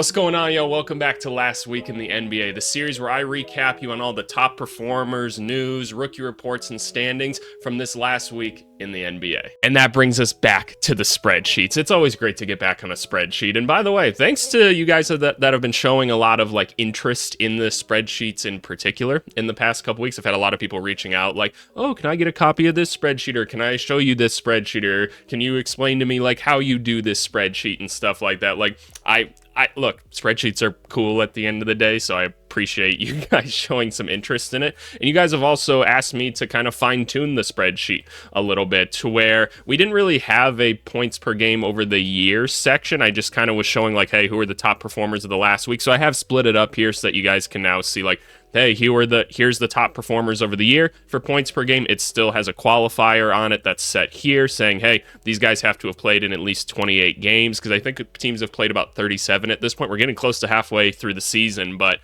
What's going on, yo? Welcome back to Last Week in the NBA, the series where I recap you on all the top performers, news, rookie reports, and standings from this last week in the NBA. And that brings us back to the spreadsheets. It's always great to get back on a spreadsheet. And by the way, thanks to you guys that have been showing a lot of interest in the spreadsheets in particular in the past couple weeks. I've had a lot of people reaching out like, oh, can I get a copy of this spreadsheet, or can I show you this spreadsheet, or can you explain to me how you do this spreadsheet and stuff like that. I look, spreadsheets are cool at the end of the day, so I appreciate you guys showing some interest in it. And you guys have also asked me to kind of fine-tune the spreadsheet a little bit to where we didn't really have a points per game over the year section. I just kind of was showing hey, who are the top performers of the last week? So I have split it up here so that you guys can now see hey, here's the top performers over the year for points per game. It still has a qualifier on it that's set here saying, hey, these guys have to have played in at least 28 games, because I think teams have played about 37 at this point. We're getting close to halfway through the season, but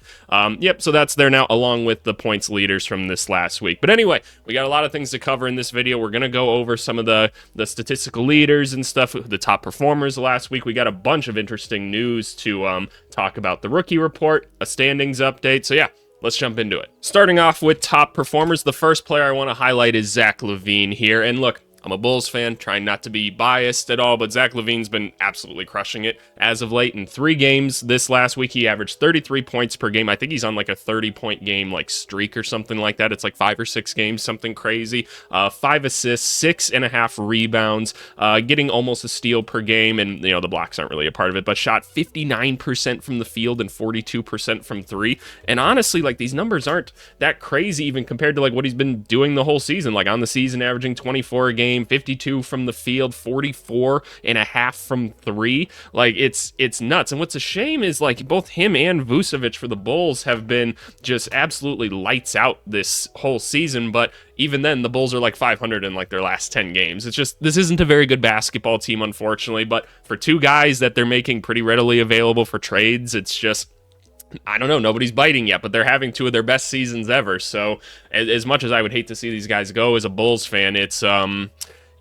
yep, so that's there now, along with the points leaders from this last week. But anyway, we got a lot of things to cover in this video. We're going to go over some of the statistical leaders and stuff, the top performers last week. We got a bunch of interesting news to talk about: the rookie report, a standings update. So yeah, let's jump into it. Starting off with top performers, the first player I want to highlight is Zach LaVine here. And look, I'm a Bulls fan, trying not to be biased at all, but Zach LaVine's been absolutely crushing it as of late. In 3 games this last week, he averaged 33 points per game. I think he's on a 30-point game streak or something like that. It's 5 or 6 games, something crazy. 5 assists, 6.5 rebounds, getting almost a steal per game, and the blocks aren't really a part of it, but shot 59% from the field and 42% from 3. And honestly, these numbers aren't that crazy even compared to what he's been doing the whole season. On the season, averaging 24 a game, 52 from the field, 44.5 from 3. It's nuts. And what's a shame is both him and Vucevic for the Bulls have been just absolutely lights out this whole season, but even then the Bulls are 500 in their last 10 games. It's just, this isn't a very good basketball team, unfortunately, but for 2 guys that they're making pretty readily available for trades, it's just, I don't know, nobody's biting yet, but they're having 2 of their best seasons ever. So as much as I would hate to see these guys go as a Bulls fan, it's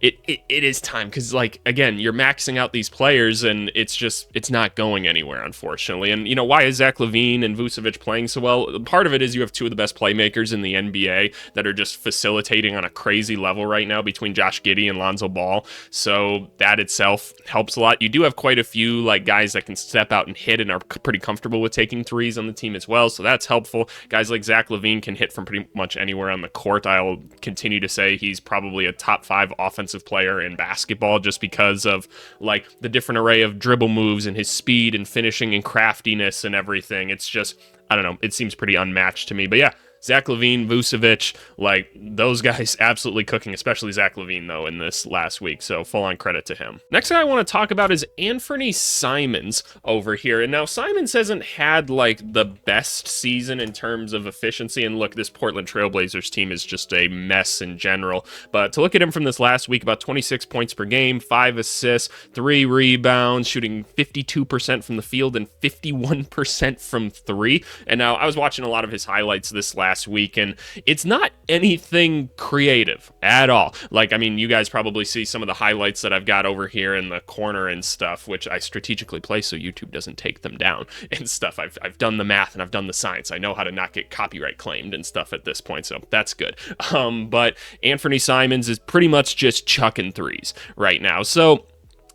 it is time, because again, you're maxing out these players and it's not going anywhere, unfortunately. And why is Zach LaVine and Vucevic playing so well? Part of it is you have 2 of the best playmakers in the NBA that are just facilitating on a crazy level right now between Josh Giddey and Lonzo Ball. So that itself helps a lot. You do have quite a few guys that can step out and hit and are pretty comfortable with taking threes on the team as well. So that's helpful. Guys like Zach LaVine can hit from pretty much anywhere on the court. I'll continue to say he's probably a top 5 offensive player in basketball, just because of the different array of dribble moves and his speed and finishing and craftiness and everything. It's just, I don't know, it seems pretty unmatched to me. But yeah, Zach LaVine, Vucevic, those guys absolutely cooking, especially Zach LaVine, though, in this last week. So full-on credit to him. Next guy I want to talk about is Anthony Simons over here. And now Simons hasn't had, the best season in terms of efficiency. And look, this Portland Trailblazers team is just a mess in general. But to look at him from this last week, about 26 points per game, 5 assists, 3 rebounds, shooting 52% from the field and 51% from 3. And now I was watching a lot of his highlights this last week, and it's not anything creative at all. You guys probably see some of the highlights that I've got over here in the corner and stuff, which I strategically place so YouTube doesn't take them down and stuff. I've done the math and I've done the science. I know how to not get copyright claimed and stuff at this point, so that's good. But Anthony Simons is pretty much just chucking threes right now. So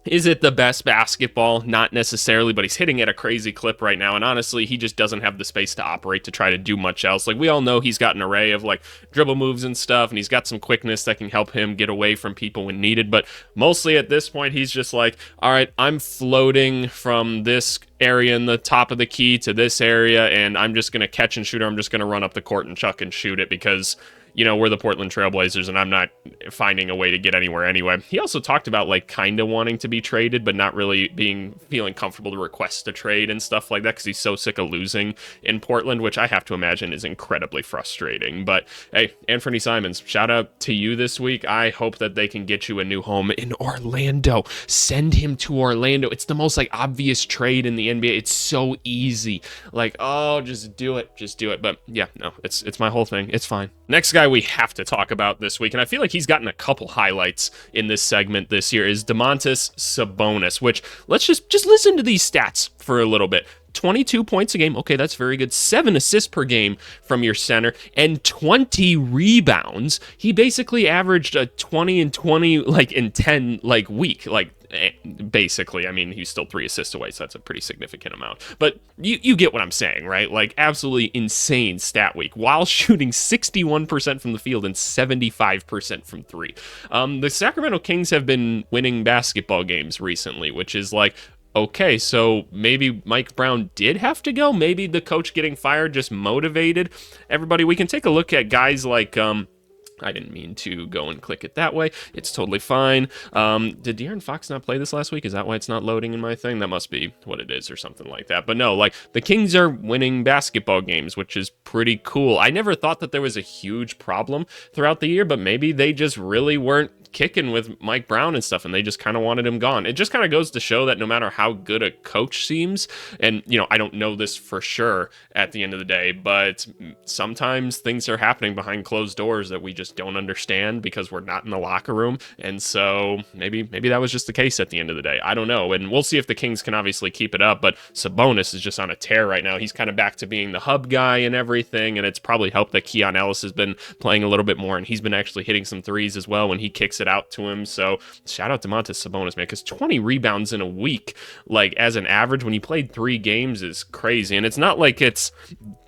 is it the best basketball? Not necessarily, but he's hitting at a crazy clip right now, and honestly, he just doesn't have the space to operate to try to do much else. We all know he's got an array of dribble moves and stuff, and he's got some quickness that can help him get away from people when needed, but mostly at this point, he's just all right, I'm floating from this area in the top of the key to this area, and I'm just going to catch and shoot, or I'm just going to run up the court and chuck and shoot it, because we're the Portland Trailblazers, and I'm not finding a way to get anywhere anyway. He also talked about kind of wanting to be traded, but not really feeling comfortable to request a trade and stuff like that, because he's so sick of losing in Portland, which I have to imagine is incredibly frustrating. But hey, Anthony Simons, shout out to you this week. I hope that they can get you a new home in Orlando. Send him to Orlando. It's the most obvious trade in the NBA. It's so easy. Oh, just do it. But yeah, no, it's my whole thing. It's fine. Next guy we have to talk about this week, and I feel like he's gotten a couple highlights in this segment this year, is Domantas Sabonis, which let's just listen to these stats for a little bit. 22 points a game. Okay, that's very good. 7 assists per game from your center and 20 rebounds. He basically averaged a 20 and 20 like in 10 like week, like basically. I mean, he's still 3 assists away, so that's a pretty significant amount. But you get what I'm saying, right? Like absolutely insane stat week while shooting 61% from the field and 75% from 3. The Sacramento Kings have been winning basketball games recently, which is like, okay, so maybe Mike Brown did have to go. Maybe the coach getting fired just motivated everybody. We can take a look at guys like, I didn't mean to go and click it that way. It's totally fine. Did De'Aaron Fox not play this last week? Is that why it's not loading in my thing? That must be what it is or something like that. But no, like the Kings are winning basketball games, which is pretty cool. I never thought that there was a huge problem throughout the year, but maybe they just really weren't kicking with Mike Brown and stuff, and they just kind of wanted him gone. It just kind of goes to show that no matter how good a coach seems, and I don't know this for sure at the end of the day, but sometimes things are happening behind closed doors that we just don't understand because we're not in the locker room. And so maybe that was just the case at the end of the day. I don't know, and we'll see if the Kings can obviously keep it up. But Sabonis is just on a tear right now. He's kind of back to being the hub guy and everything, and it's probably helped that Keon Ellis has been playing a little bit more, and he's been actually hitting some threes as well when he kicks it out to him. So shout out to Domantas Sabonis, man, because 20 rebounds in a week, like as an average when he played 3 games, is crazy. And it's not like it's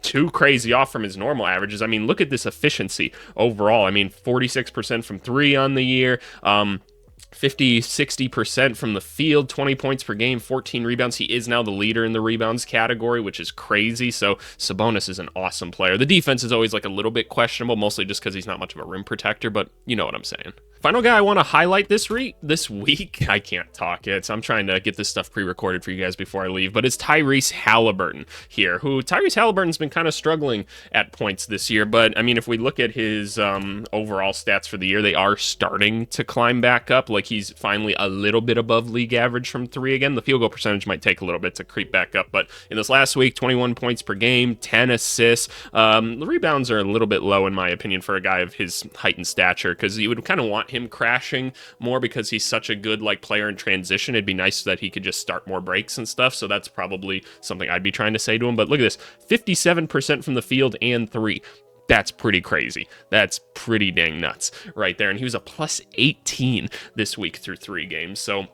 too crazy off from his normal averages. I mean, look at this efficiency overall. I mean, 46% from 3 on the year, 50-60% from the field, 20 points per game, 14 rebounds. He is now the leader in the rebounds category, which is crazy. So Sabonis is an awesome player. The defense is always like a little bit questionable, mostly just because he's not much of a rim protector, but you know what I'm saying. Final guy I want to highlight this week, I can't talk. I'm trying to get this stuff pre-recorded for you guys before I leave, but it's Tyrese Halliburton here, who Tyrese Halliburton's been kind of struggling at points this year, but I mean, if we look at his overall stats for the year, they are starting to climb back up. Like he's finally a little bit above league average from 3 again. The field goal percentage might take a little bit to creep back up, but in this last week, 21 points per game, 10 assists. The rebounds are a little bit low in my opinion for a guy of his height and stature, because you would kind of want him crashing more because he's such a good like player in transition. It'd be nice that he could just start more breaks and stuff. So that's probably something I'd be trying to say to him. But look at this, 57% from the field and 3. That's pretty crazy. That's pretty dang nuts right there. And he was a plus 18 this week through 3 games. So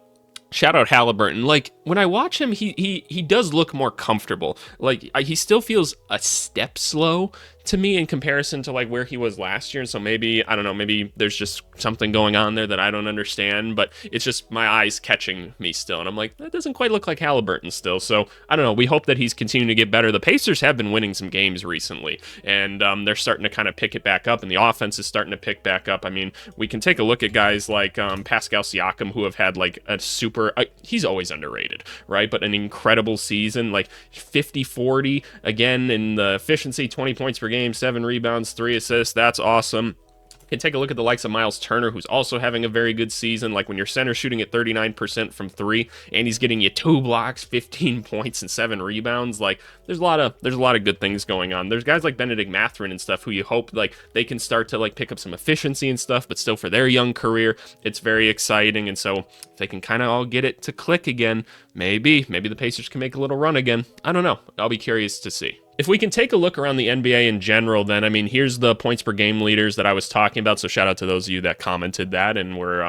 shout out Halliburton. Like when I watch him, he does look more comfortable. Like he still feels a step slow to me in comparison to like where he was last year. And so maybe, I don't know, maybe there's just something going on there that I don't understand, but it's just my eyes catching me still. And I'm like, that doesn't quite look like Halliburton still. So I don't know. We hope that he's continuing to get better. The Pacers have been winning some games recently, and they're starting to kind of pick it back up, and the offense is starting to pick back up. I mean, we can take a look at guys like Pascal Siakam, who have had like a super, he's always underrated, right? But an incredible season, like 50-40 again in the efficiency, 20 points per game, 7 rebounds, 3 assists. That's awesome. You can take a look at the likes of Miles Turner, who's also having a very good season. Like when your center shooting at 39% from 3, and he's getting you 2 blocks, 15 points, and 7 rebounds. Like there's a lot of good things going on. There's guys like Benedict Mathurin and stuff who you hope like they can start to like pick up some efficiency and stuff, but still for their young career, it's very exciting. And so if they can kind of all get it to click again, maybe the Pacers can make a little run again. I don't know. I'll be curious to see. If we can take a look around the NBA in general, then, I mean, here's the points per game leaders that I was talking about. So shout out to those of you that commented that and were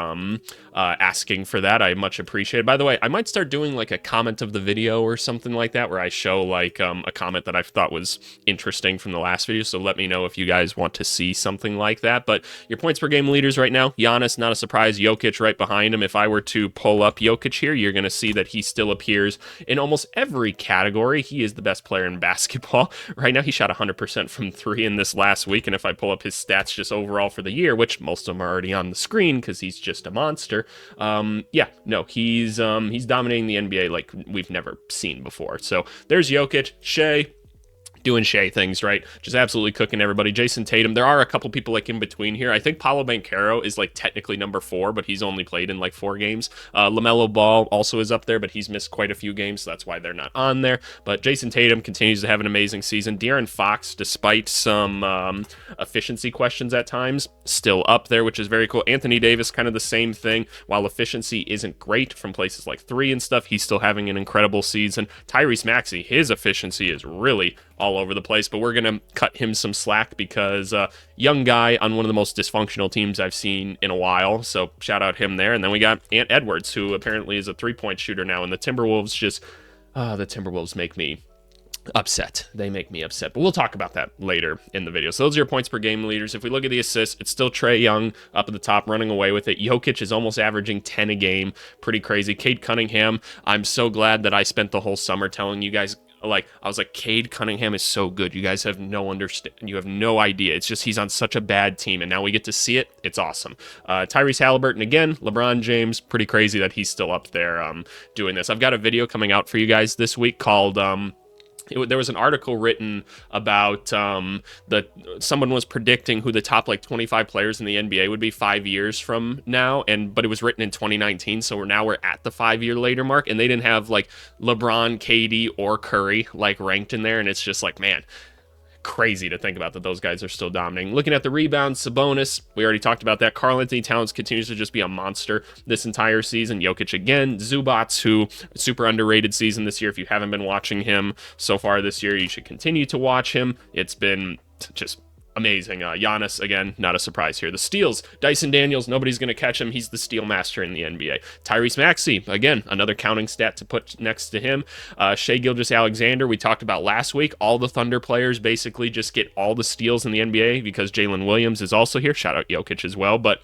asking for that. I much appreciate it. By the way, I might start doing like a comment of the video or something like that, where I show like a comment that I thought was interesting from the last video. So let me know if you guys want to see something like that. But your points per game leaders right now, Giannis, not a surprise. Jokic right behind him. If I were to pull up Jokic here, you're going to see that he still appears in almost every category. He is the best player in basketball. Right now, he shot 100% from 3 in this last week, and if I pull up his stats just overall for the year, which most of them are already on the screen because he's just a monster, he's dominating the NBA like we've never seen before. So there's Jokic, Shea, doing Shea things, right? Just absolutely cooking everybody. Jason Tatum. There are a couple people like in between here. I think Paolo Banchero is like technically number 4, but he's only played in like 4 games. LaMelo Ball also is up there, but he's missed quite a few games, so that's why they're not on there. But Jason Tatum continues to have an amazing season. De'Aaron Fox, despite some efficiency questions at times, still up there, which is very cool. Anthony Davis, kind of the same thing. While efficiency isn't great from places like 3 and stuff, he's still having an incredible season. Tyrese Maxey, his efficiency is really all over the place, but we're going to cut him some slack because young guy on one of the most dysfunctional teams I've seen in a while, so shout out him there. And then we got Ant Edwards, who apparently is a 3-point shooter now, and the Timberwolves the Timberwolves make me upset. They make me upset, but we'll talk about that later in the video. So those are your points per game leaders. If we look at the assists, it's still Trae Young up at the top, running away with it. Jokic is almost averaging 10 a game. Pretty crazy. Cade Cunningham, I'm so glad that I spent the whole summer telling you guys, I was like, Cade Cunningham is so good. You guys have you have no idea. It's just he's on such a bad team, and now we get to see it. It's awesome. Tyrese Halliburton again, LeBron James, pretty crazy that he's still up there doing this. I've got a video coming out for you guys this week called there was an article written about someone was predicting who the top like 25 players in the NBA would be 5 years from now, but it was written in 2019, so we're at the 5-year later mark, and they didn't have like LeBron, KD, or Curry like ranked in there, and it's just like, man, crazy to think about that those guys are still dominating. Looking at the rebounds, Sabonis, we already talked about that. Karl-Anthony Towns continues to just be a monster this entire season. Jokic again. Zubats, who super underrated season this year. If you haven't been watching him so far this year, you should continue to watch him. It's been just amazing. Giannis, again, not a surprise here. The steals, Dyson Daniels, nobody's going to catch him. He's the steal master in the NBA. Tyrese Maxey, again, another counting stat to put next to him. Shai Gilgeous-Alexander, we talked about last week. All the Thunder players basically just get all the steals in the NBA because Jalen Williams is also here. Shout out Jokic as well, but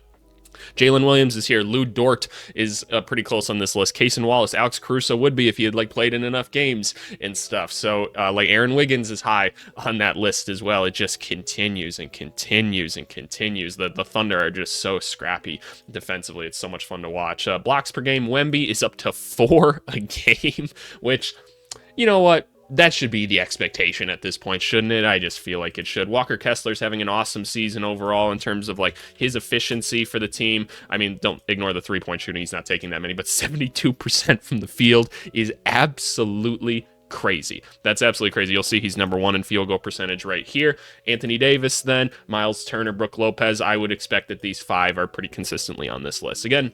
Jalen Williams is here. Lou Dort is pretty close on this list. Cason Wallace, Alex Caruso would be if he had like played in enough games and stuff. So like Aaron Wiggins is high on that list as well. It just continues and continues and continues. The Thunder are just so scrappy defensively. It's so much fun to watch. Blocks per game, Wemby is up to 4 a game, which, you know what? That should be the expectation at this point, shouldn't it? I just feel like it should. Walker Kessler's having an awesome season overall in terms of like his efficiency for the team. I mean, don't ignore the 3-point shooting. He's not taking that many, but 72% from the field is absolutely crazy. That's absolutely crazy. You'll see he's number 1 in field goal percentage right here. Anthony Davis, then Miles Turner, Brook Lopez. I would expect that these 5 are pretty consistently on this list. Again,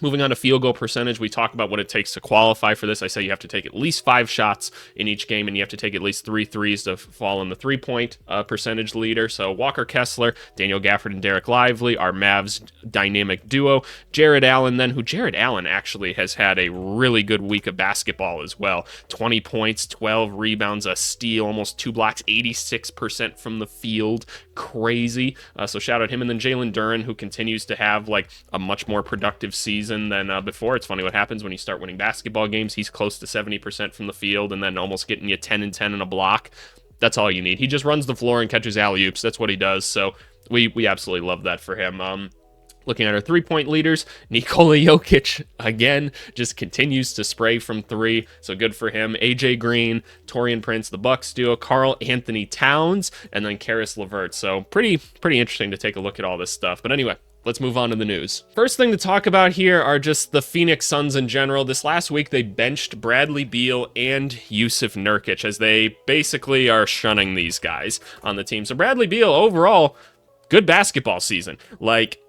moving on to field goal percentage, we talk about what it takes to qualify for this. I say you have to take at least 5 shots in each game, and you have to take at least 3 threes to fall in the 3-point percentage leader. So Walker Kessler, Daniel Gafford, and Derek Lively are Mavs dynamic duo. Jared Allen, then, who Jared Allen actually has had a really good week of basketball as well. 20 points, 12 rebounds, a steal, almost 2 blocks, 86% from the field. Crazy. So shout out him. And then Jalen Duren, who continues to have like a much more productive season than before. It's funny what happens when you start winning basketball games. He's close to 70% from the field and then almost getting you 10 and 10 in a block. That's all you need. He just runs the floor and catches alley-oops. That's what he does. So we absolutely love that for him. Looking at our 3-point leaders, Nikola Jokic, again, just continues to spray from 3, so good for him. AJ Green, Taurean Prince, the Bucks duo, Karl-Anthony Towns, and then Karis LeVert. So pretty interesting to take a look at all this stuff. But anyway, let's move on to the news. First thing to talk about here are just the Phoenix Suns in general. This last week, they benched Bradley Beal and Yusuf Nurkic, as they basically are shunning these guys on the team. So Bradley Beal, overall, good basketball season. Like,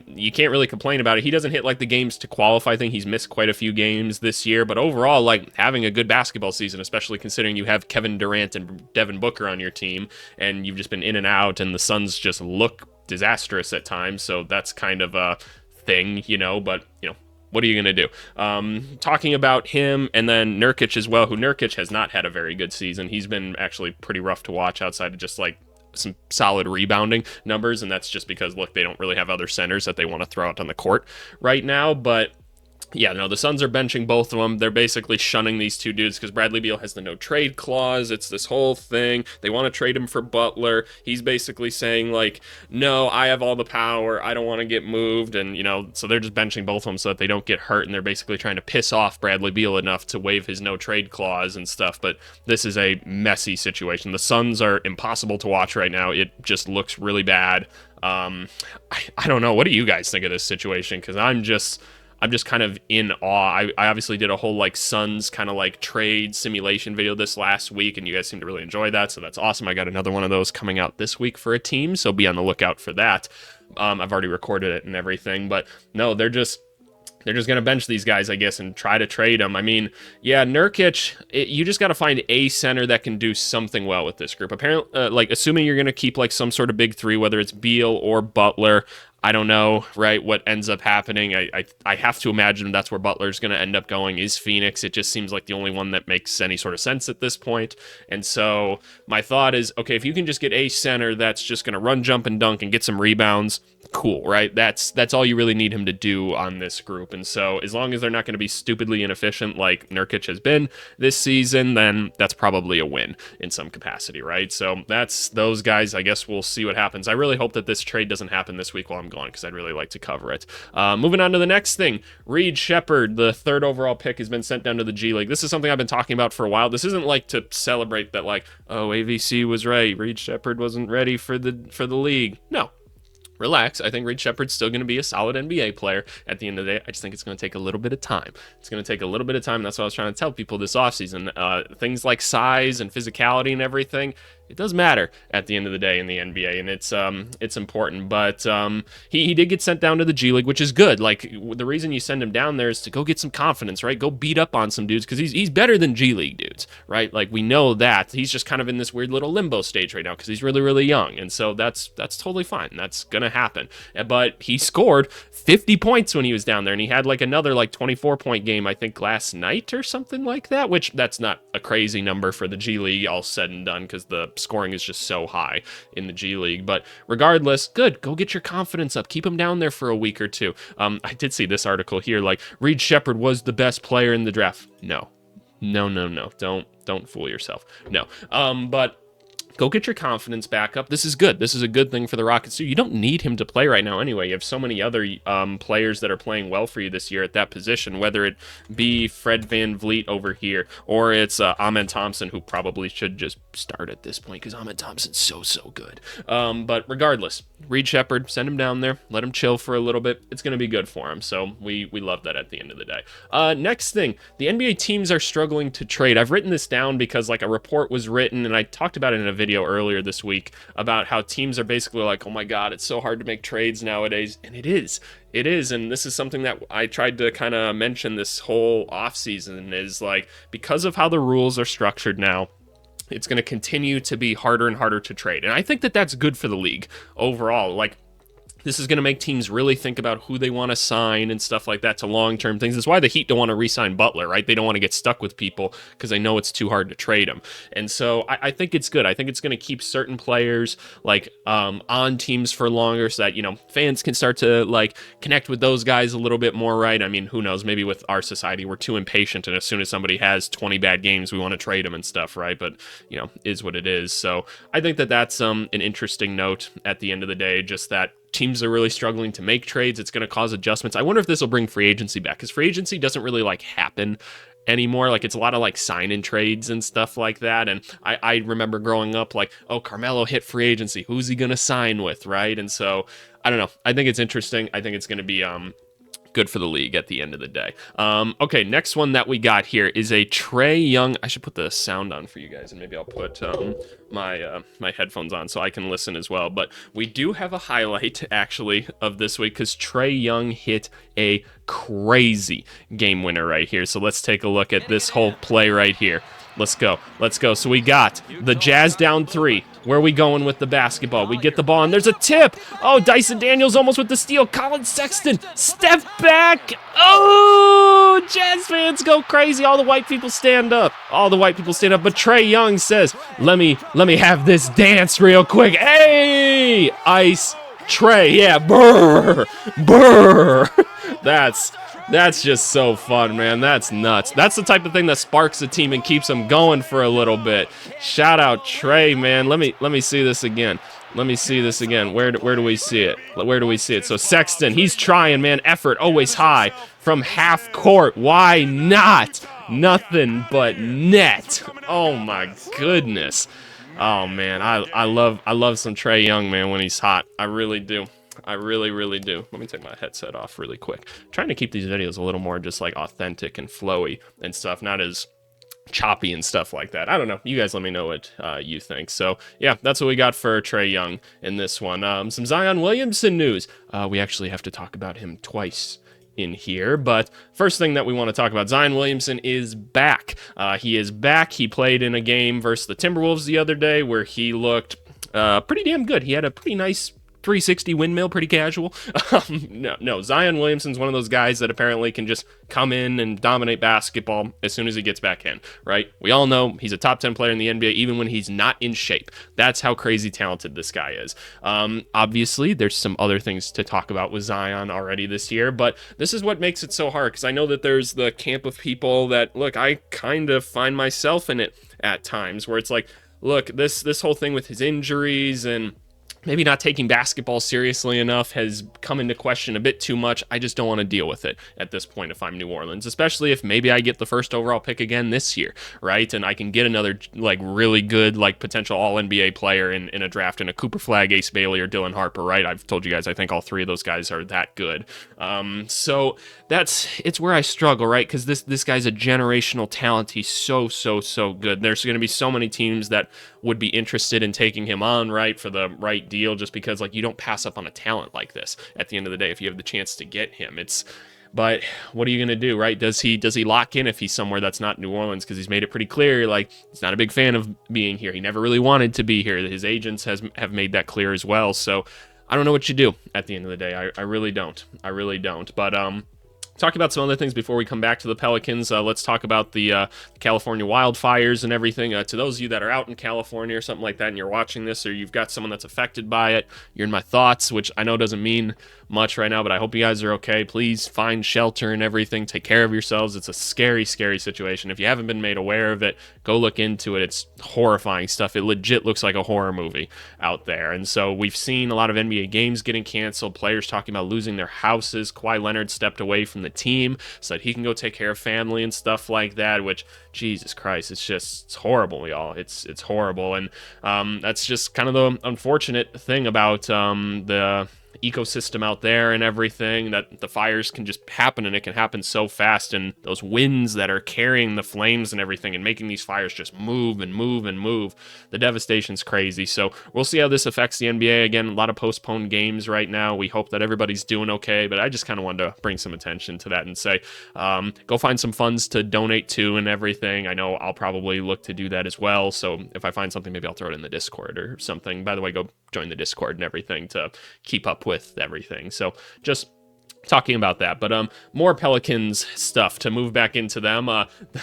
you can't really complain about it. He doesn't hit like the games to qualify thing. He's missed quite a few games this year, but overall, like, having a good basketball season, especially considering you have Kevin Durant and Devin Booker on your team, and you've just been in and out, and the Suns just look disastrous at times. So that's kind of a thing, but what are you going to do? Talking about him, and then Nurkic as well, who Nurkic has not had a very good season. He's been actually pretty rough to watch outside of just like some solid rebounding numbers, and that's just because, look, they don't really have other centers that they want to throw out on the court right now. But Yeah, no, the Suns are benching both of them. They're basically shunning these two dudes because Bradley Beal has the no trade clause. It's this whole thing. They want to trade him for Butler. He's basically saying, like, no, I have all the power. I don't want to get moved. And, you know, so they're just benching both of them so that they don't get hurt. And they're basically trying to piss off Bradley Beal enough to waive his no trade clause and stuff. But this is a messy situation. The Suns are impossible to watch right now. It just looks really bad. I don't know. What do you guys think of this situation? Because I'm just kind of in awe. I obviously did a whole like Suns kind of like trade simulation video this last week, and you guys seem to really enjoy that, so that's awesome. I got another one of those coming out this week for a team, so be on the lookout for that. I've already recorded it and everything, but no, they're just going to bench these guys, I guess, and try to trade them. I mean, yeah, Nurkic, you just got to find a center that can do something well with this group. Apparently, like, assuming you're going to keep, like, some sort of big three, whether it's Beal or Butler, I don't know, right, what ends up happening. I have to imagine that's where Butler's going to end up going, is Phoenix. It just seems like the only one that makes any sort of sense at this point. And so my thought is, okay, if you can just get a center that's just going to run, jump, and dunk and get some rebounds, cool, right? That's all you really need him to do on this group. And so as long as they're not going to be stupidly inefficient like Nurkic has been this season, then that's probably a win in some capacity, right? So that's those guys. I guess we'll see what happens. I really hope that this trade doesn't happen this week while I'm gone, because I'd really like to cover it. Moving on to the next thing, Reed Sheppard, the 3rd overall pick, has been sent down to the G League. This is something I've been talking about for a while. This isn't like to celebrate that, like, oh, AVC was right, Reed Sheppard wasn't ready for the league. No. Relax. I think Reed Sheppard's still going to be a solid NBA player at the end of the day. I just think it's going to take a little bit of time. It's going to take a little bit of time. That's what I was trying to tell people this offseason. Things like size and physicality and everything, it does matter at the end of the day in the NBA, and it's important. But he did get sent down to the G League, which is good. Like, the reason you send him down there is to go get some confidence, right? Go beat up on some dudes, because he's better than G League dudes, right? Like, we know that. He's just kind of in this weird little limbo stage right now because he's really, really young, and so that's totally fine. That's gonna happen. But he scored 50 points when he was down there, and he had like another like 24-point game, I think, last night or something like that, which that's not a crazy number for the G League all said and done, because the scoring is just so high in the G League. But regardless, good. Go get your confidence up. Keep him down there for a week or two. I did see this article here, like, Reed Sheppard was the best player in the draft. No. Don't fool yourself. No. But go get your confidence back up. This is good. This is a good thing for the Rockets too. You don't need him to play right now anyway. You have so many other players that are playing well for you this year at that position, whether it be Fred VanVleet over here, or it's Ahmed Thompson, who probably should just start at this point because Ahmed Thompson's so good. But regardless, Reed Sheppard, send him down there. Let him chill for a little bit. It's going to be good for him. So we love that at the end of the day. Next thing, the NBA teams are struggling to trade. I've written this down because like a report was written, and I talked about it in a video earlier this week about how teams are basically like, oh my god, it's so hard to make trades nowadays. And it is, and this is something that I tried to kind of mention this whole offseason, is like, because of how the rules are structured now, it's going to continue to be harder and harder to trade. And I think that that's good for the league overall. Like, this is going to make teams really think about who they want to sign and stuff like that to long-term things. That's why the Heat don't want to re-sign Butler, right? They don't want to get stuck with people because they know it's too hard to trade them. And so I think it's good. I think it's going to keep certain players like on teams for longer, so that, you know, fans can start to like connect with those guys a little bit more, right? I mean, who knows? Maybe with our society, we're too impatient, and as soon as somebody has 20 bad games, we want to trade them and stuff, right? But, you know, is what it is. So I think that that's an interesting note at the end of the day, just that teams are really struggling to make trades. It's going to cause adjustments. I wonder if this will bring free agency back, because free agency doesn't really like happen anymore. Like, it's a lot of like sign-in trades and stuff like that. And I remember growing up like, oh, Carmelo hit free agency. Who's he going to sign with, right? And so I don't know. I think it's interesting. I think it's going to be good for the league at the end of the day. Okay, next one that we got here is a Trae Young. I should put the sound on for you guys, and maybe I'll put my headphones on so I can listen as well. But we do have a highlight actually of this week, because Trae Young hit a crazy game winner right here. So let's take a look at this whole play right here. Let's go. So we got the Jazz down 3. Where are we going with the basketball? We get the ball, and there's a tip. Oh, Dyson Daniels almost with the steal. Colin Sexton, step back. Oh, Jazz fans go crazy. All the white people stand up. But Trae Young says, let me have this dance real quick. Hey, ice Trae. Yeah, brr. That's just so fun, man. That's nuts. That's the type of thing that sparks a team and keeps them going for a little bit. Shout out Trey, man. Let me see this again. Let me see this again. Where do we see it? Where do we see it? So Sexton, he's trying, man. Effort always high from half court. Why not? Nothing but net. Oh my goodness. Oh man, I love some Trae Young, man, when he's hot. I really do. I really do. Let me take my headset off really quick. I'm trying to keep these videos a little more just like authentic and flowy and stuff, not as choppy and stuff like that. I don't know. You guys let me know what you think. So yeah, that's what we got for Trae Young in this one. Some Zion Williamson news. We actually have to talk about him twice in here, but first thing that we want to talk about, Zion Williamson is back. He is back. He played in a game versus the Timberwolves the other day where he looked pretty damn good. He had a pretty nice 360 windmill, pretty casual. No, Zion Williamson's one of those guys that apparently can just come in and dominate basketball as soon as he gets back in, right? We all know he's a top 10 player in the NBA even when he's not in shape. That's how crazy talented this guy is. Obviously, there's some other things to talk about with Zion already this year, but this is what makes it so hard, because I know that there's the camp of people that, look, I kind of find myself in it at times, where it's like, look, this whole thing with his injuries and maybe not taking basketball seriously enough has come into question a bit too much. I just don't want to deal with it at this point if I'm New Orleans, especially if maybe I get the first overall pick again this year, right? And I can get another like really good like potential all-NBA player in a draft in a Cooper Flagg, Ace Bailey, or Dylan Harper, right? I've told you guys I think all three of those guys are that good. So it's where I struggle, right? Because this guy's a generational talent. He's so good. There's going to be so many teams that would be interested in taking him on, right, for the right deal, just because like you don't pass up on a talent like this at the end of the day if you have the chance to get him. But what are you going to do, right? Does he lock in if he's somewhere that's not New Orleans? Because he's made it pretty clear, like, he's not a big fan of being here. He never really wanted to be here. His agents have made that clear as well. So I don't know what you do at the end of the day. I really don't. But talk about some other things before we come back to the Pelicans. Let's talk about the California wildfires and everything. To those of you that are out in California or something like that and you're watching this, or you've got someone that's affected by it, you're in my thoughts, which I know doesn't mean much right now, but I hope you guys are okay. Please find shelter and everything. Take care of yourselves. It's a scary situation. If you haven't been made aware of it, go look into it. It's horrifying stuff. It legit looks like a horror movie out there. And so we've seen a lot of NBA games getting canceled, players talking about losing their houses. Kawhi Leonard stepped away from the team so that he can go take care of family and stuff like that, which, Jesus Christ, it's horrible, y'all. It's horrible. And that's just kind of the unfortunate thing about the ecosystem out there and everything, that the fires can just happen, and it can happen so fast, and those winds that are carrying the flames and everything and making these fires just move, the devastation's crazy. So we'll see how this affects the NBA. Again, a lot of postponed games right now. We hope that everybody's doing okay, but I just kind of wanted to bring some attention to that and say, go find some funds to donate to and everything. I know I'll probably look to do that as well, so if I find something, maybe I'll throw it in the Discord or something. By the way, go join the Discord and everything to keep up with everything. So just talking about that, but more Pelicans stuff to move back into them.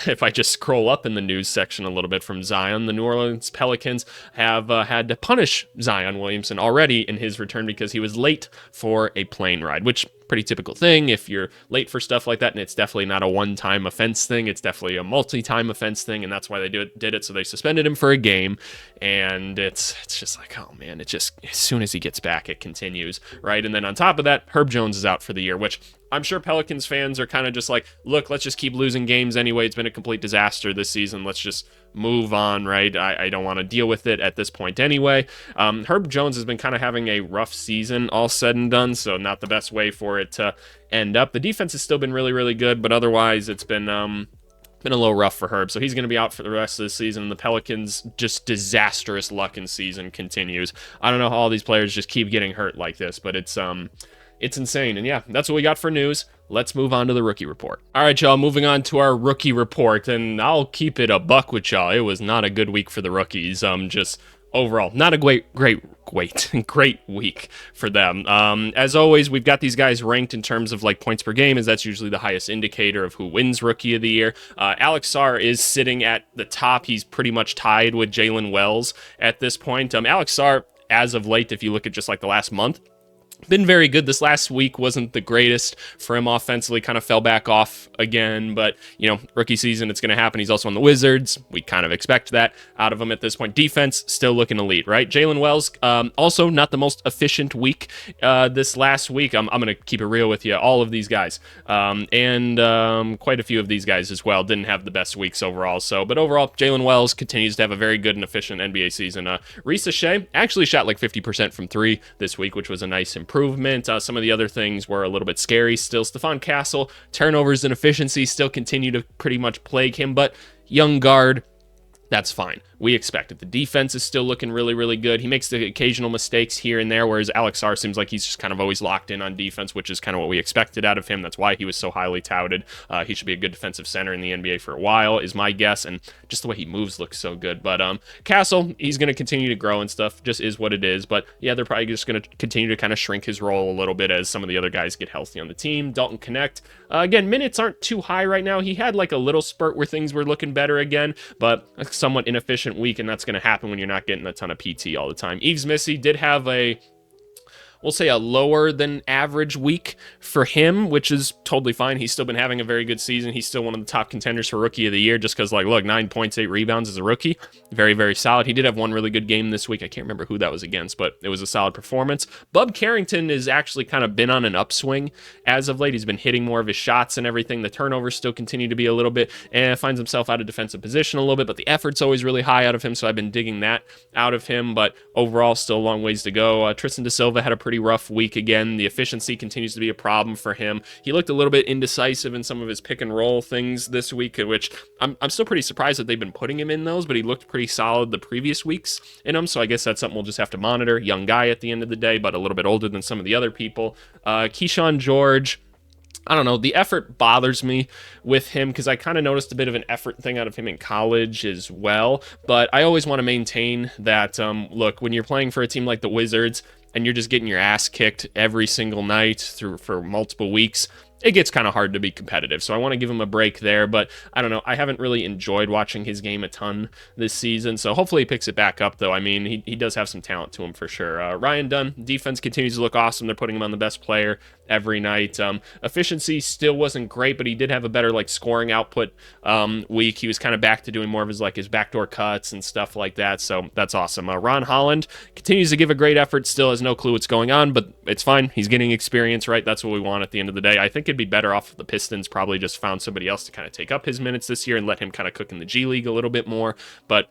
If I just scroll up in the news section a little bit from Zion, the New Orleans Pelicans have had to punish Zion Williamson already in his return because he was late for a plane ride, which pretty typical thing if you're late for stuff like that, and it's definitely not a one-time offense thing. It's definitely a multi-time offense thing, and that's why they did it. So they suspended him for a game, and it's just like, oh man, it just, as soon as he gets back, it continues, right? And then on top of that, Herb Jones is out for the year, which I'm sure Pelicans fans are kind of just like, look, let's just keep losing games anyway. It's been a complete disaster this season. Let's just move on, right? I don't want to deal with it at this point anyway. Herb Jones has been kind of having a rough season, all said and done, so not the best way for it to end up. The defense has still been really good, but otherwise it's been a little rough for Herb, so he's going to be out for the rest of the season. And the Pelicans, just disastrous luck in season continues. I don't know how all these players just keep getting hurt like this, but it's insane. And yeah, that's what we got for news. Let's move on to the rookie report. All right, y'all, moving on to our rookie report, and I'll keep it a buck with y'all. It was not a good week for the rookies. Just overall, not a great week for them. As always, we've got these guys ranked in terms of like points per game, as that's usually the highest indicator of who wins rookie of the year. Alex Sarr is sitting at the top. He's pretty much tied with Jalen Wells at this point. Alex Sarr, as of late, if you look at just like the last month, been very good. This last week wasn't the greatest for him offensively, kind of fell back off again, but rookie season, it's going to happen. He's also on the Wizards. We kind of expect that out of him at this point. Defense still looking elite, right? Jalen Wells, also not the most efficient week this last week. I'm going to keep it real with you. All of these guys, and quite a few of these guys as well, didn't have the best weeks overall. But overall, Jalen Wells continues to have a very good and efficient NBA season. Risa Shea actually shot like 50% from three this week, which was a nice improvement. Some of the other things were a little bit scary still. Stephon Castle, turnovers and efficiency still continue to pretty much plague him, but young guard, that's fine. We expect it. The defense is still looking really, really good. He makes the occasional mistakes here and there, whereas Alex Sarr seems like he's just kind of always locked in on defense, which is kind of what we expected out of him. That's why he was so highly touted. He should be a good defensive center in the NBA for a while, is my guess, and just the way he moves looks so good. But Castle, he's going to continue to grow and stuff, just is what it is. But yeah, they're probably just going to continue to kind of shrink his role a little bit as some of the other guys get healthy on the team. Dalton Connect, again, minutes aren't too high right now. He had like a little spurt where things were looking better again, but a somewhat inefficient week, and that's going to happen when you're not getting a ton of PT all the time. Yves Missy did have we'll say a lower than average week for him, which is totally fine. He's still been having a very good season. He's still one of the top contenders for rookie of the year, just because, like, look, 9 points, 8 rebounds as a rookie. Very, very solid. He did have one really good game this week. I can't remember who that was against, but it was a solid performance. Bub Carrington has actually kind of been on an upswing as of late. He's been hitting more of his shots and everything. The turnovers still continue to be a little bit, and finds himself out of defensive position a little bit, but the effort's always really high out of him, so I've been digging that out of him, but overall, still a long ways to go. Tristan Da Silva had a pretty rough week again. The efficiency continues to be a problem for him. He looked a little bit indecisive in some of his pick and roll things this week, which I'm still pretty surprised that they've been putting him in those, but he looked pretty solid the previous weeks in them, so I guess that's something we'll just have to monitor. Young guy at the end of the day, but a little bit older than some of the other people. Keyshawn George, I don't know, the effort bothers me with him because I kind of noticed a bit of an effort thing out of him in college as well, but I always want to maintain that, look, when you're playing for a team like the Wizards and you're just getting your ass kicked every single night for multiple weeks, it gets kind of hard to be competitive. So I want to give him a break there, but I don't know. I haven't really enjoyed watching his game a ton this season, so hopefully he picks it back up, though. I mean, he does have some talent to him for sure. Ryan Dunn, defense continues to look awesome. They're putting him on the best player every night. Efficiency still wasn't great, but he did have a better scoring output week. He was kind of back to doing more of his backdoor cuts and stuff like that, so that's awesome. Ron Holland continues to give a great effort, still has no clue what's going on, but it's fine. He's getting experience, right? That's what we want at the end of the day. I think it'd be better off if the Pistons probably just found somebody else to kind of take up his minutes this year and let him kind of cook in the G League a little bit more, but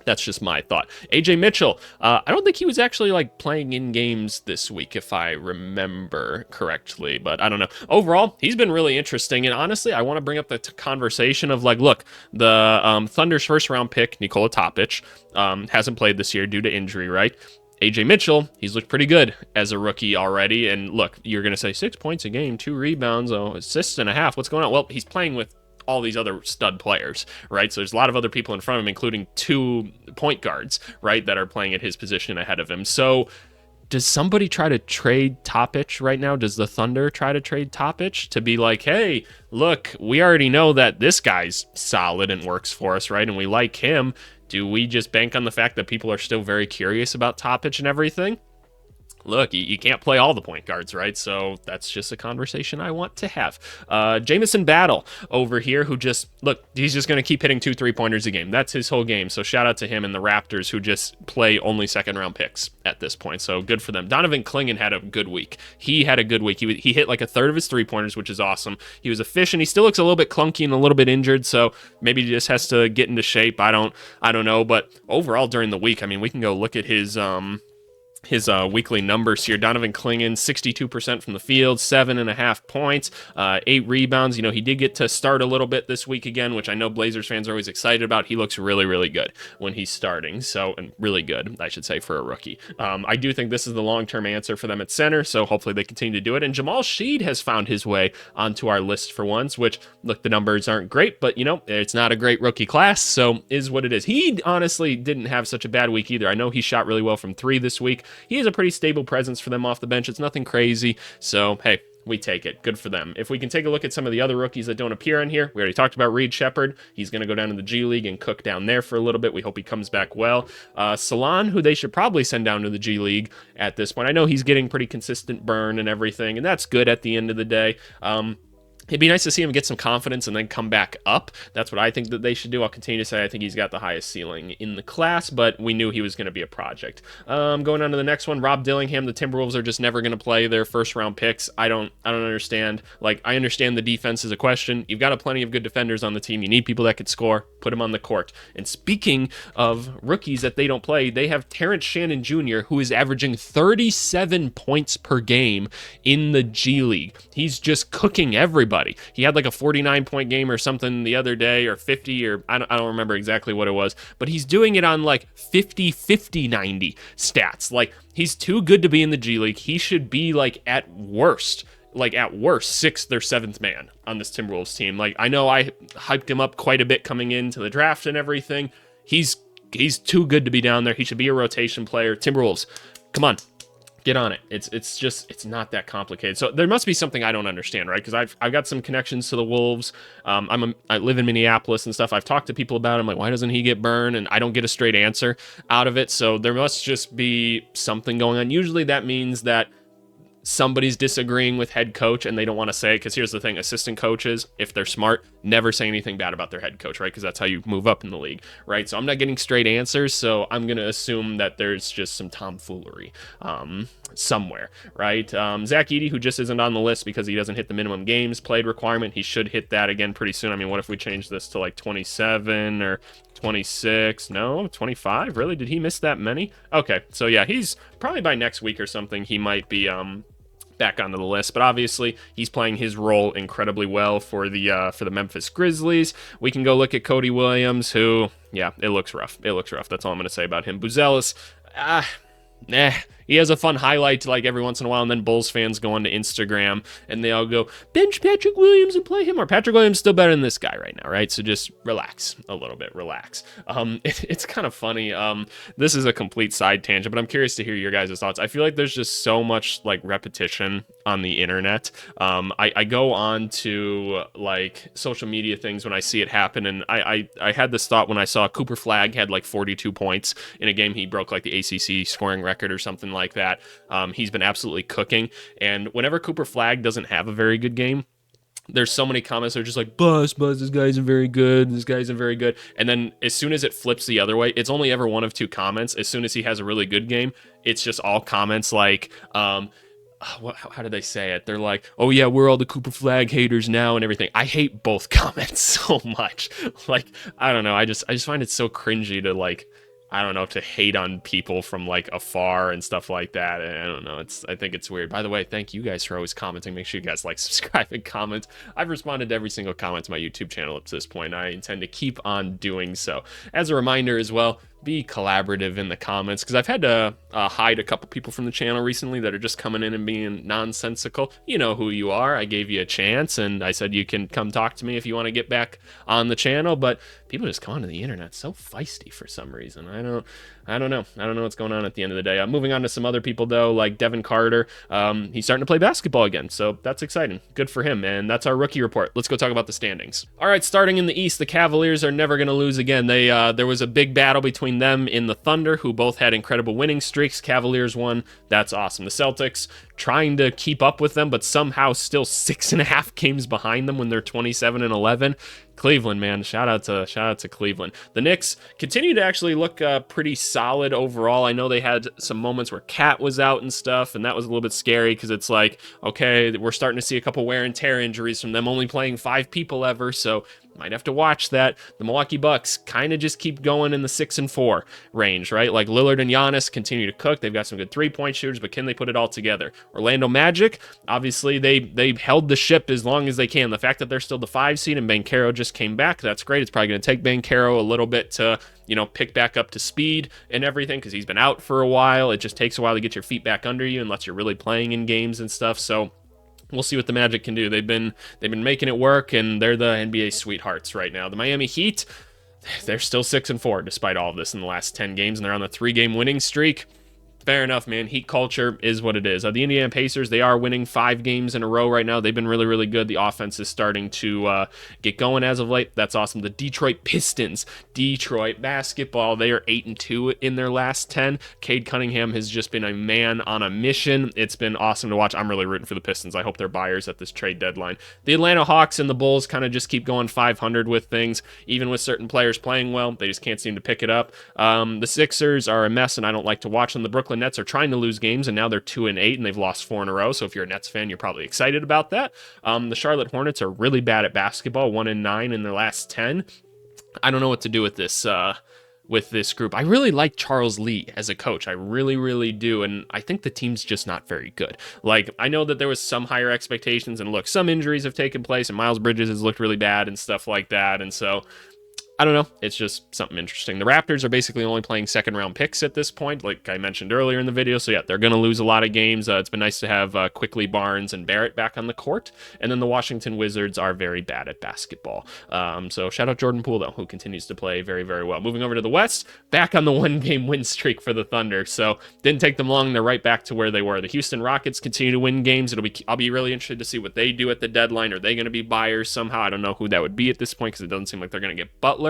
that's just my thought. AJ Mitchell, I don't think he was actually playing in games this week, if I remember correctly, but I don't know. Overall, he's been really interesting, and honestly, I want to bring up the conversation of look, the Thunder's first round pick, Nikola Topic, hasn't played this year due to injury, right? AJ Mitchell, he's looked pretty good as a rookie already, and look, you're going to say 6 points a game, 2 rebounds, assists and a half, what's going on? Well, he's playing with all these other stud players, right? So there's a lot of other people in front of him, including 2 point guards, right, that are playing at his position ahead of him. So does somebody try to trade Topic right now? Does the Thunder try to trade Topic to be like, hey, look, we already know that this guy's solid and works for us, right? And we like him. Do we just bank on the fact that people are still very curious about Topic and everything? Look, you can't play all the point guards, right? So that's just a conversation I want to have. Jamison Battle over here, who he's just going to keep hitting 2 3-pointers a game. That's his whole game. So shout out to him and the Raptors, who just play only second-round picks at this point. So good for them. Donovan Clingan had a good week. He had a good week. He hit a third of his 3-pointers, which is awesome. He was efficient. He still looks a little bit clunky and a little bit injured, so maybe he just has to get into shape. I don't know. But overall during the week, I mean, we can go look at his weekly numbers here. Donovan Clingan, 62% from the field, 7.5 points, 8 rebounds. He did get to start a little bit this week again, which I know Blazers fans are always excited about. He looks really, really good when he's starting. And really good, I should say, for a rookie. I do think this is the long-term answer for them at center, so hopefully they continue to do it. And Jamal Sheed has found his way onto our list for once, which, look, the numbers aren't great, but, it's not a great rookie class, so is what it is. He honestly didn't have such a bad week either. I know he shot really well from 3 this week. He is a pretty stable presence for them off the bench. It's nothing crazy. So, hey, we take it. Good for them. If we can take a look at some of the other rookies that don't appear on here, we already talked about Reed Shepherd. He's going to go down to the G League and cook down there for a little bit. We hope he comes back well. Salon, who they should probably send down to the G League at this point. I know he's getting pretty consistent burn and everything, and that's good at the end of the day. It'd be nice to see him get some confidence and then come back up. That's what I think that they should do. I'll continue to say I think he's got the highest ceiling in the class, but we knew he was going to be a project. Going on to the next one, Rob Dillingham. The Timberwolves are just never going to play their first-round picks. I don't understand. Like, I understand the defense is a question. You've got plenty of good defenders on the team. You need people that could score. Put them on the court. And speaking of rookies that they don't play, they have Terrence Shannon Jr., who is averaging 37 points per game in the G League. He's just cooking everybody. He had like a 49-point game or something the other day, or 50, or I don't remember exactly what it was, but he's doing it on like 50-50-90 stats. Like, he's too good to be in the G League. He should be like at worst, 6th or 7th man on this Timberwolves team. Like, I know I hyped him up quite a bit coming into the draft and everything. He's too good to be down there. He should be a rotation player. Timberwolves, come on. Get on it. It's not that complicated. So there must be something I don't understand, right? Because I've got some connections to the Wolves. I live in Minneapolis and stuff. I've talked to people about it. I'm like, why doesn't he get burned? And I don't get a straight answer out of it. So there must just be something going on. Usually that means that somebody's disagreeing with head coach and they don't want to say it, because here's the thing, assistant coaches, if they're smart, never say anything bad about their head coach, right? Because that's how you move up in the league, right? So I'm not getting straight answers, so I'm going to assume that there's just some tomfoolery somewhere, right? Zach Edey, who just isn't on the list because he doesn't hit the minimum games played requirement. He should hit that again pretty soon. I mean, what if we change this to like 27 or 26? No, 25? Really? Did he miss that many? Okay, so yeah, he's probably by next week or something, he might be back onto the list, but obviously he's playing his role incredibly well for the Memphis Grizzlies. We can go look at Cody Williams, who, yeah, it looks rough. It looks rough. That's all I'm going to say about him. Buzelis, he has a fun highlight like every once in a while, and then Bulls fans go onto Instagram and they all go, bench Patrick Williams and play him, or Patrick Williams still better than this guy right now, right? So just relax a little bit, relax. It's kind of funny. This is a complete side tangent, but I'm curious to hear your guys' thoughts. I feel like there's just so much like repetition on the internet. I go on to like social media things when I see it happen, and I had this thought when I saw Cooper Flagg had like 42 points in a game. He broke like the ACC scoring record or something like that. He's been absolutely cooking, and whenever Cooper Flagg doesn't have a very good game, there's so many comments that are just like, buzz, this guy isn't very good, this guy isn't very good. And then as soon as it flips the other way, it's only ever one of two comments. As soon as he has a really good game, it's just all comments like, how did they say it? They're like, oh yeah, we're all the Cooper Flagg haters now and everything. I hate both comments so much. Like, I don't know. I just find it so cringy to like, I don't know, to hate on people from like afar and stuff like that. And I don't know. I think it's weird. By the way, thank you guys for always commenting. Make sure you guys like, subscribe, and comment. I've responded to every single comment to my YouTube channel up to this point. I intend to keep on doing so. As a reminder as well, be collaborative in the comments, because I've had to hide a couple people from the channel recently that are just coming in and being nonsensical. You know who you are. I gave you a chance, and I said you can come talk to me if you want to get back on the channel, but people just come onto the internet so feisty for some reason. I don't know what's going on at the end of the day. Moving on to some other people, though, like Devin Carter. He's starting to play basketball again, so that's exciting. Good for him, and that's our rookie report. Let's go talk about the standings. All right, starting in the East, the Cavaliers are never going to lose again. There was a big battle between them in the Thunder, who both had incredible winning streaks. Cavaliers won. That's awesome. The Celtics trying to keep up with them, but somehow still 6.5 games behind them when they're 27-11. Cleveland, man, shout out to Cleveland. The Knicks continue to actually look pretty solid overall. I know they had some moments where Cat was out and stuff, and that was a little bit scary, because it's like, okay, we're starting to see a couple wear and tear injuries from them only playing 5 people ever, so might have to watch that. The Milwaukee Bucks kind of just keep going in the 6-4 range, right? Like Lillard and Giannis continue to cook. They've got some good 3-point shooters, but can they put it all together? Orlando Magic, obviously they held the ship as long as they can. The fact that they're still the 5 seed and Banchero just came back, that's great. It's probably going to take Banchero a little bit to, pick back up to speed and everything, because he's been out for a while. It just takes a while to get your feet back under you unless you're really playing in games and stuff. So we'll see what the Magic can do. They've been making it work, and they're the NBA sweethearts right now. The Miami Heat, they're still 6-4 despite all of this in the last 10 games, and they're on the 3-game winning streak. Fair enough, man. Heat culture is what it is. The Indiana Pacers, they are winning 5 games in a row right now. They've been really, really good. The offense is starting to get going as of late. That's awesome. The Detroit Pistons, Detroit basketball, they are 8-2 in their last 10. Cade Cunningham has just been a man on a mission. It's been awesome to watch. I'm really rooting for the Pistons. I hope they're buyers at this trade deadline. The Atlanta Hawks and the Bulls kind of just keep going 500 with things. Even with certain players playing well, they just can't seem to pick it up. The Sixers are a mess, and I don't like to watch them. The Brooklyn Nets are trying to lose games, and now they're 2-8, and they've lost 4 in a row. So if you're a Nets fan, you're probably excited about that. The Charlotte Hornets are really bad at basketball, 1-9 in their last 10. I don't know what to do with this group. I really like Charles Lee as a coach. I really, really do. And I think the team's just not very good. Like, I know that there was some higher expectations, and look, some injuries have taken place, and Miles Bridges has looked really bad and stuff like that. And so I don't know. It's just something interesting. The Raptors are basically only playing second-round picks at this point, like I mentioned earlier in the video. So, yeah, they're going to lose a lot of games. It's been nice to have Quickly, Barnes, and Barrett back on the court. And then the Washington Wizards are very bad at basketball. So, shout out Jordan Poole, though, who continues to play very, very well. Moving over to the West, back on the one-game win streak for the Thunder. So, didn't take them long. They're right back to where they were. The Houston Rockets continue to win games. I'll be really interested to see what they do at the deadline. Are they going to be buyers somehow? I don't know who that would be at this point because it doesn't seem like they're going to get Butler.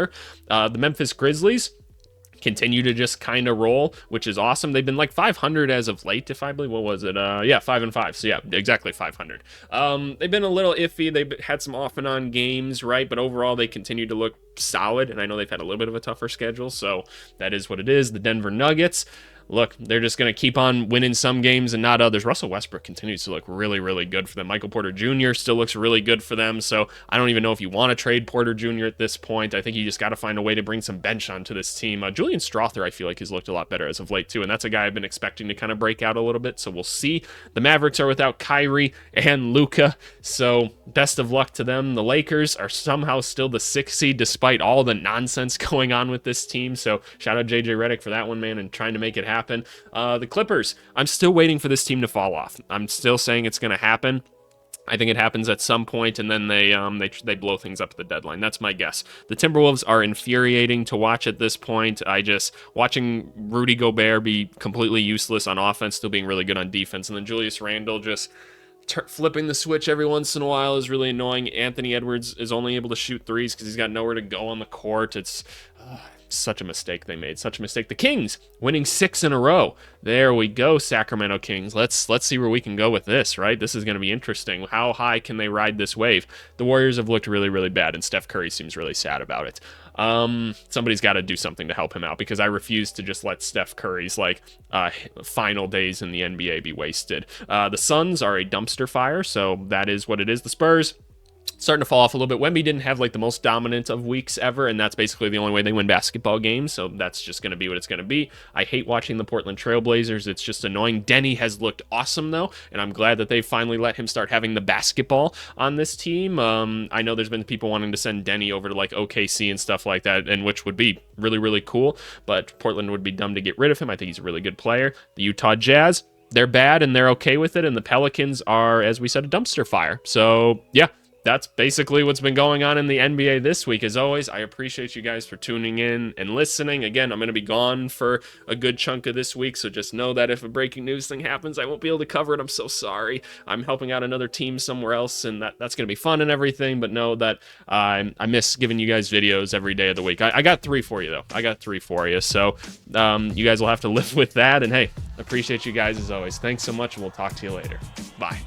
The Memphis Grizzlies continue to just kind of roll, which is awesome. They've been like 500 as of late, if I believe. What was it? 5-5. So yeah, exactly 500. They've been a little iffy. They've had some off and on games, right? But overall, they continue to look solid. And I know they've had a little bit of a tougher schedule, so that is what it is. The Denver Nuggets, look, they're just going to keep on winning some games and not others. Russell Westbrook continues to look really, really good for them. Michael Porter Jr. still looks really good for them. So I don't even know if you want to trade Porter Jr. at this point. I think you just got to find a way to bring some bench onto this team. Julian Strawther, I feel like, has looked a lot better as of late, too. And that's a guy I've been expecting to kind of break out a little bit. So we'll see. The Mavericks are without Kyrie and Luka. So best of luck to them. The Lakers are somehow still the 6th seed despite all the nonsense going on with this team. So shout out JJ Redick for that one, man, and trying to make it happen. The Clippers, I'm still waiting for this team to fall off. I'm still saying it's going to happen. I think it happens at some point, and then they blow things up at the deadline. That's my guess. The Timberwolves are infuriating to watch at this point. Watching Rudy Gobert be completely useless on offense, still being really good on defense, and then Julius Randle just flipping the switch every once in a while is really annoying. Anthony Edwards is only able to shoot threes because he's got nowhere to go on the court. It's such a mistake they made. Such a mistake. The Kings winning 6 in a row. There we go, Sacramento Kings. Let's see where we can go with this, right? This is going to be interesting. How high can they ride this wave? The Warriors have looked really, really bad, and Steph Curry seems really sad about it. Somebody's got to do something to help him out because I refuse to just let Steph Curry's final days in the NBA be wasted. The Suns are a dumpster fire, so that is what it is. The Spurs starting to fall off a little bit. Wemby didn't have the most dominant of weeks ever, and that's basically the only way they win basketball games, so that's just going to be what it's going to be. I hate watching the Portland Trailblazers. It's just annoying. Denny has looked awesome, though, and I'm glad that they finally let him start having the basketball on this team. I know there's been people wanting to send Denny over to OKC and stuff like that, and which would be really, really cool, but Portland would be dumb to get rid of him. I think he's a really good player. The Utah Jazz, they're bad, and they're okay with it, and the Pelicans are, as we said, a dumpster fire. So, yeah. That's basically what's been going on in the NBA this week. As always, I appreciate you guys for tuning in and listening. Again, I'm going to be gone for a good chunk of this week, so just know that if a breaking news thing happens, I won't be able to cover it. I'm so sorry. I'm helping out another team somewhere else, and that's going to be fun and everything, but know that I miss giving you guys videos every day of the week. I got 3 for you, though. I got 3 for you, so you guys will have to live with that, and hey, appreciate you guys as always. Thanks so much, and we'll talk to you later. Bye.